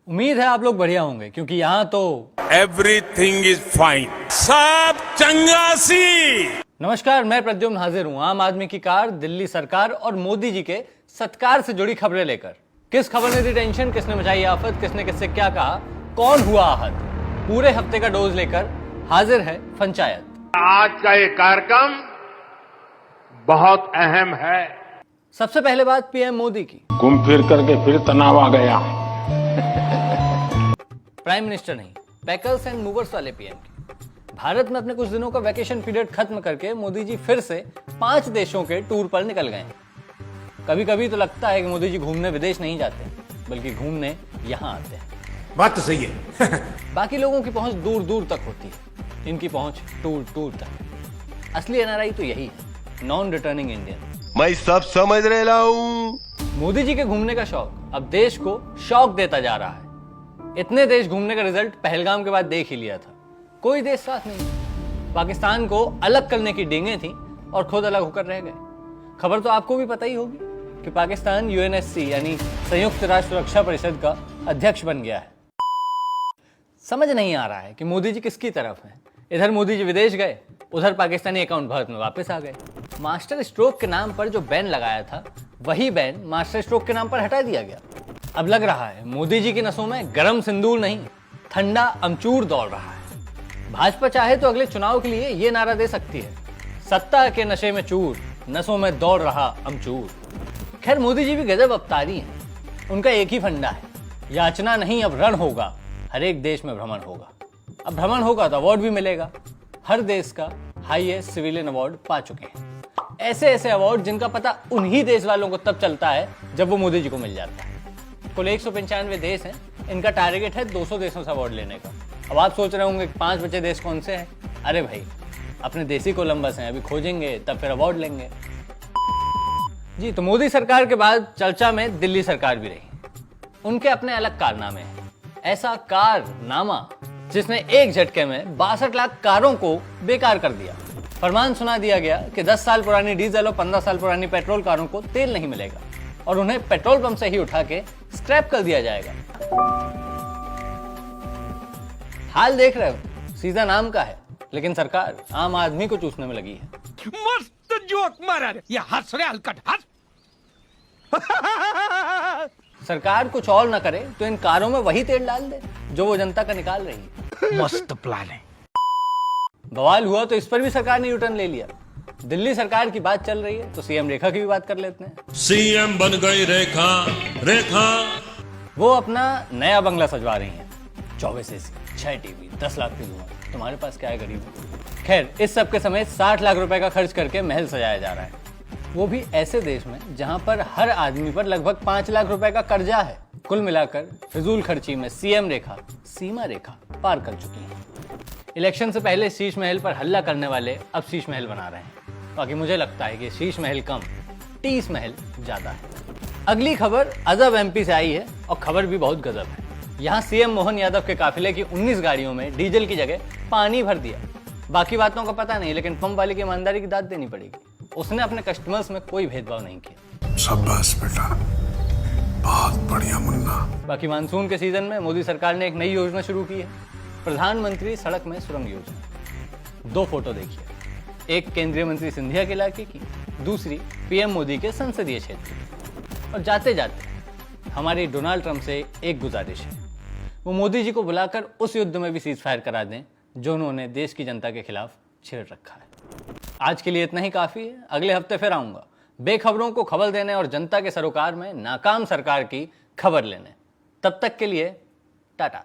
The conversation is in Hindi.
उम्मीद है आप लोग बढ़िया होंगे क्योंकि यहाँ तो एवरीथिंग इज फाइन, सब चंगासी। नमस्कार, मैं प्रद्युम्न हाजिर हूँ आम आदमी की कार, दिल्ली सरकार और मोदी जी के सत्कार से जुड़ी खबरें लेकर। किस खबर ने दी टेंशन, किसने मचाई आफत, किसने किससे क्या कहा, कौन हुआ आहत, पूरे हफ्ते का डोज लेकर हाजिर है पंचायत। आज का ये कार्यक्रम बहुत अहम है। सबसे पहले बात पीएम मोदी की। घूम फिर करके फिर तनाव आ गया। प्राइम मिनिस्टर नहीं, पैकर्स एंड मूवर्स वाले पीएम की। भारत में अपने कुछ दिनों का वैकेशन पीरियड खत्म करके मोदी जी फिर से 5 देशों के टूर पर निकल गए। कभी कभी तो लगता है कि मोदी जी घूमने विदेश नहीं जाते बल्कि घूमने यहां आते हैं। बात तो सही है। बाकी लोगों की पहुंच दूर दूर तक होती है, इनकी पहुंच टूर टूर तक। असली एनआरआई तो यही है, नॉन रिटर्निंग इंडियन। मैं सब समझ रहा हूँ। मोदी जी के घूमने का शौक अब देश को शौक देता जा रहा है। इतने देश घूमने का रिजल्ट पहलगाम के बाद देख ही लिया था। कोई देश साथ नहीं। पाकिस्तान को अलग करने की डेंगे थी और खुद अलग होकर रह गए। खबर तो आपको भी पता ही होगी कि पाकिस्तान यूएनएससी यानी संयुक्त राष्ट्र सुरक्षा परिषद का अध्यक्ष बन गया है। समझ नहीं आ रहा है कि मोदी जी किसकी तरफ हैं। इधर मोदी जी विदेश गए, उधर पाकिस्तानी अकाउंट भारत में वापस आ गए। मास्टर स्ट्रोक के नाम पर जो बैन लगाया था वही बैन मास्टर स्ट्रोक के नाम पर हटा दिया गया। अब लग रहा है मोदी जी की नसों में गरम सिंदूर नहीं, ठंडा अमचूर दौड़ रहा है। भाजपा चाहे तो अगले चुनाव के लिए ये नारा दे सकती है, सत्ता के नशे में चूर, नसों में दौड़ रहा अमचूर। खैर, मोदी जी भी गजब अवतारी हैं। उनका एक ही फंडा है, याचना नहीं अब रण होगा, हर एक देश में भ्रमण होगा। अब भ्रमण होगा तो अवार्ड भी मिलेगा। हर देश का हाईएस्ट सिविलियन अवार्ड पा चुके हैं। ऐसे ऐसे अवार्ड जिनका पता उन्हीं देश वालों को तब चलता है जब वो मोदी जी को मिल जाता है। कुल 195 देश हैं, इनका टारगेट है 200 देशों से अवार्ड लेने का। अब आप सोच रहे होंगे 5 बचे देश कौन से हैं? अरे भाई, अपने देसी कोलंबस हैं, अभी खोजेंगे तब फिर अवार्ड लेंगे जी। तो मोदी सरकार के बाद चर्चा में दिल्ली सरकार भी रही। उनके अपने अलग कारनामे हैं। ऐसा कारनामा जिसने एक झटके में 62 लाख कारों को बेकार कर दिया। फरमान सुना दिया गया कि 10 साल पुरानी डीजल और 15 साल पुरानी पेट्रोल कारों को तेल नहीं मिलेगा और उन्हें पेट्रोल पंप से ही उठा के स्क्रैप कर दिया जाएगा। हाल देख रहे हो, सीजन आम का है, लेकिन सरकार आम आदमी को चूसने में लगी है। मस्त जोक मारा रे, ये हंस रहे हलकट हंस। सरकार कुछ और न करे तो इन कारों में वही तेल डाल दे जो वो जनता का निकाल रही है। मस्त प्लान है। बवाल हुआ तो इस पर भी सरकार ने यूटर्न ले लिया। दिल्ली सरकार की बात चल रही है तो सीएम रेखा की भी बात कर लेते हैं। सीएम बन गई रेखा। रेखा वो अपना नया बंगला सजवा रही हैं। 24 एसी, 6 टीवी, 10 लाख की धुआं। तुम्हारे पास क्या है गरीब? खैर, इस सब के समेत 60 लाख रुपए का खर्च करके महल सजाया जा रहा है, वो भी ऐसे देश में जहां पर हर आदमी पर लगभग 5 लाख रुपए का कर्जा है। कुल मिलाकर फिजूल खर्ची में सीएम रेखा सीमा रेखा पार कर चुकी है। इलेक्शन से पहले शीश महल पर हल्ला करने वाले अब शीश महल बना रहे हैं। बाकी मुझे लगता है कि शीश महल कम, टीस महल ज्यादा है। अगली खबर अजब एमपी से आई है और खबर भी बहुत गजब है। यहाँ सीएम मोहन यादव के काफिले की 19 गाड़ियों में डीजल की जगह पानी भर दिया। बाकी बातों का पता नहीं, लेकिन पंप वाले की ईमानदारी की दाद देनी पड़ेगी। उसने अपने कस्टमर्स में कोई भेदभाव नहीं किया। शाबाश बेटा, बहुत बढ़िया मुन्ना। बाकी मानसून के सीजन में मोदी सरकार ने एक नई योजना शुरू की है, प्रधानमंत्री सड़क में सुरंग योजना। 2 फोटो देखिए, एक केंद्रीय मंत्री सिंधिया के इलाके की, दूसरी पीएम मोदी के संसदीय क्षेत्र की। और जाते जाते हमारी डोनाल्ड ट्रंप से एक गुजारिश है, वो मोदी जी को बुलाकर उस युद्ध में भी सीज फायर करा दें जो उन्होंने देश की जनता के खिलाफ छेड़ रखा है। आज के लिए इतना ही काफी है। अगले हफ्ते फिर आऊंगा बेखबरों को खबर देने और जनता के सरोकार में नाकाम सरकार की खबर लेने। तब तक के लिए टाटा।